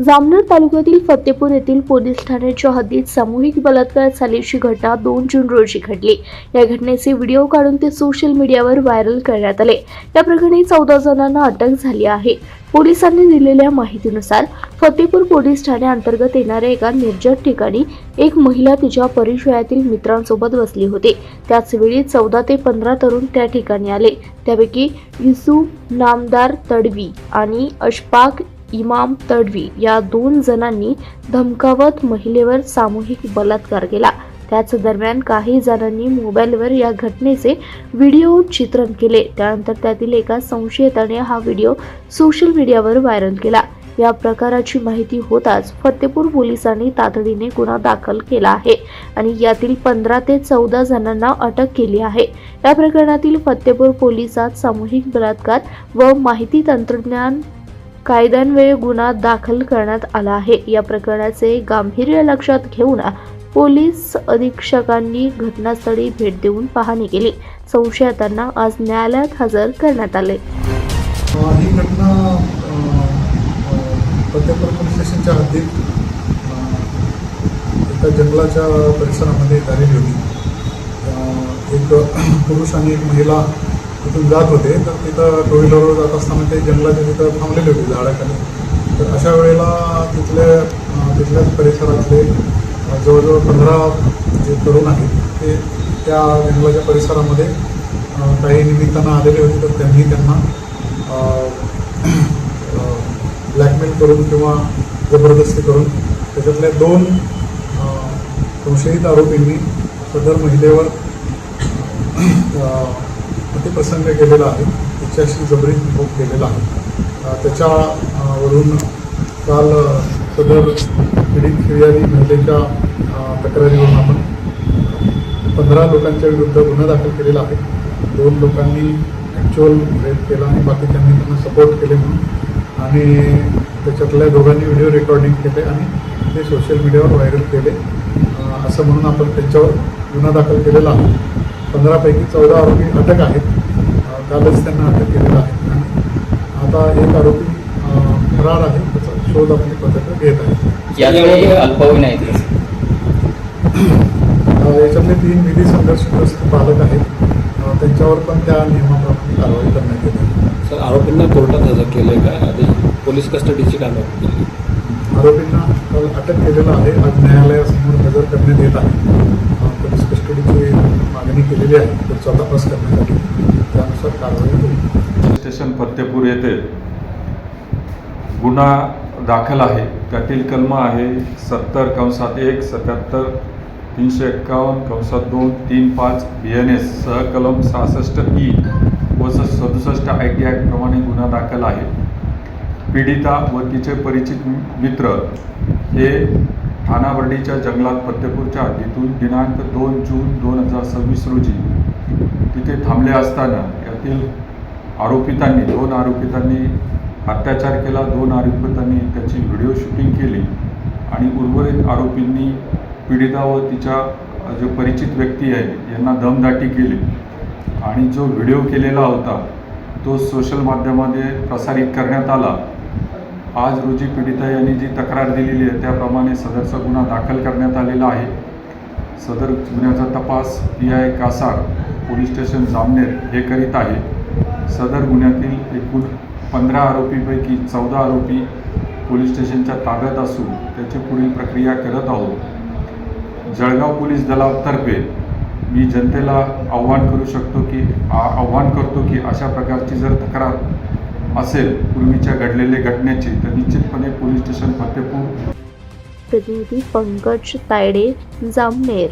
जामनेर तालुक्यातील फतेपूर येथील पोलीस ठाण्याच्या हद्दीत सामूहिक बलात्कार झाल्याची घटना 2 जून रोजी घडली। या घटनेचे व्हिडिओ काढून ते सोशल मीडियावर व्हायरल करण्यात आले। या प्रकरणी 14 जणांना अटक झाली आहे। पोलिसांनी दिलेल्या माहितीनुसार फतेपूर पोलीस ठाण्याअंतर्गत येणाऱ्या एका निर्जन ठिकाणी एक महिला तिच्या परिचयातील मित्रांसोबत बसली होती। त्याच वेळी 14 ते 15 तरुण त्या ठिकाणी आले। त्यापैकी युसुफ नामदार तडवी आणि अशफाक इमाम तडवी या 2 जणांनी धमकावत महिलेवर सामूहिक बलात्कार केला। त्याच दरम्यान काही जणांनी मोबाईलवर या घटनेचे व्हिडिओ चित्रण केले। त्यानंतर त्यातील एका संशयिताने हा व्हिडिओ सोशल मीडियावर व्हायरल केला। या प्रकाराची माहिती होताच फतेपूर पोलिसांनी तातडीने गुन्हा दाखल केला आहे आणि यातील 15 ते 14 जणांना अटक केली आहे। या प्रकरणातील फतेपूर पोलिसात सामूहिक बलात्कार व माहिती तंत्रज्ञान कायद्यान्वये गुन्हा दाखल करण्यात आला आहे। या प्रकरणाचे गांभीर्य लक्षात घेऊन पोलीस अधीक्षकांनी घटनास्थळी भेट देऊन पाहणी केली। संशयितांना आज न्यायालयात हजर करण्यात आले। ही घटना फतेपूर पोलीस स्टेशनच्या हद्दीत एका जंगलाच्या परिसरामध्ये झालेली होती। एक पुरुष आणि एक महिला तिथून जात होते, तर तिथं टू व्हीलरवर जात असताना ते जंगलाच्या तिथं थांबलेले होते झाडाखाली। तर अशा वेळेला तिथल्याच परिसरातले जवळजवळ 15 जे तरुण आहेत ते त्या जंगलाच्या परिसरामध्ये काही निमित्तानं आलेले होते। तर त्यांना ब्लॅकमेल करून किंवा जबरदस्ती करून त्याच्यातल्या 2 संशयित आरोपींनी सदर महिलेवर अतिप्रसंग केलेला आहे, तिच्याशी जबरी भोग केलेला आहे। त्याच्यावरून काल सदर पीडित फिर्यादी महिलेच्या तक्रारीवरून आपण 15 लोकांच्या विरुद्ध गुन्हा दाखल केलेला आहे। 2 लोकांनी ॲक्च्युअल रेप केला आणि बाकीच्यांनी त्यांना सपोर्ट केले म्हणून, आणि त्याच्यातल्या दोघांनी व्हिडिओ रेकॉर्डिंग केले आणि ते सोशल मीडियावर व्हायरल केले असं म्हणून आपण त्यांच्यावर गुन्हा दाखल केलेला आहे। 15 पैकी 14 आरोपी अटक आहेत, कालच त्यांना अटक केलेलं आहे आणि आता एक आरोपी फरार आहे, त्याचा शोध आपली पथकं घेत आहेत। अल्पवयीन आहेत याच्यातले 3 विधी संघर्षग्रस्त पालक आहेत, त्यांच्यावर पण त्या नियमाप्रमाणे कारवाई करण्यात येते। सर, आरोपींना कोर्टात हजर केलं आहे का? आधी पोलीस कस्टडीची कारवाई केली? आरोपींना काल अटक केलेलं आहे, आज न्यायालयासमोर हजर करण्यात येत आहे। पोलीस कस्टडीची मागणी केलेली आहे पुढचा तपास करण्यासाठी, त्यानुसार कारवाई होईल। स्टेशन फतेपूर येथे गुन्हा दाखल आहे। त्यातील कलम आहे 70/1 77 351/2 35 BNS सह कलम 66E व 67 IT ॲक्ट प्रमाणे गुन्हा दाखल आहे। पीडिता व तिचे परिचित मित्र हे ठाणाबर्डीच्या जंगलात फतेपूरच्या हद्दीतून दिनांक 2 जून 2026 रोजी तिथे थांबले असताना यातील 2 आरोपितांनी अत्याचार केला। 2 आरोपितांनी त्याची व्हिडिओ शूटिंग केली आणि उर्वरित आरोपींनी पीडिता व तिच्या जे परिचित व्यक्ती आहे यांना दमदाटी केली आणि जो व्हिडिओ केलेला होता तो सोशल माध्यमामध्ये प्रसारित करण्यात आला। आज रोजी पीडिता यांनी जी तक्रार दिलेली आहे त्याप्रमाणे सदरचा गुन्हा दाखल करण्यात आलेला आहे। सदर गुन्ह्याचा तपास PI Kasar police station Jamner हे करीत आहे। सदर गुन्ह्यातील एकूण 15 आरोपीपैकी 14 आरोपी पोलीस स्टेशनच्या ताब्यात असून त्याची पुढील प्रक्रिया करत आहोत। जळगाव पोलीस दलातर्फे मी जनतेला आव्हान करतो की अशा प्रकारची जर तक्रार असेल पूर्वीच्या घडलेल्या घटनेची तर निश्चितपणे पोलीस स्टेशन फतेपूर। प्रतिनिधी पंकज तायडे, जामनेर।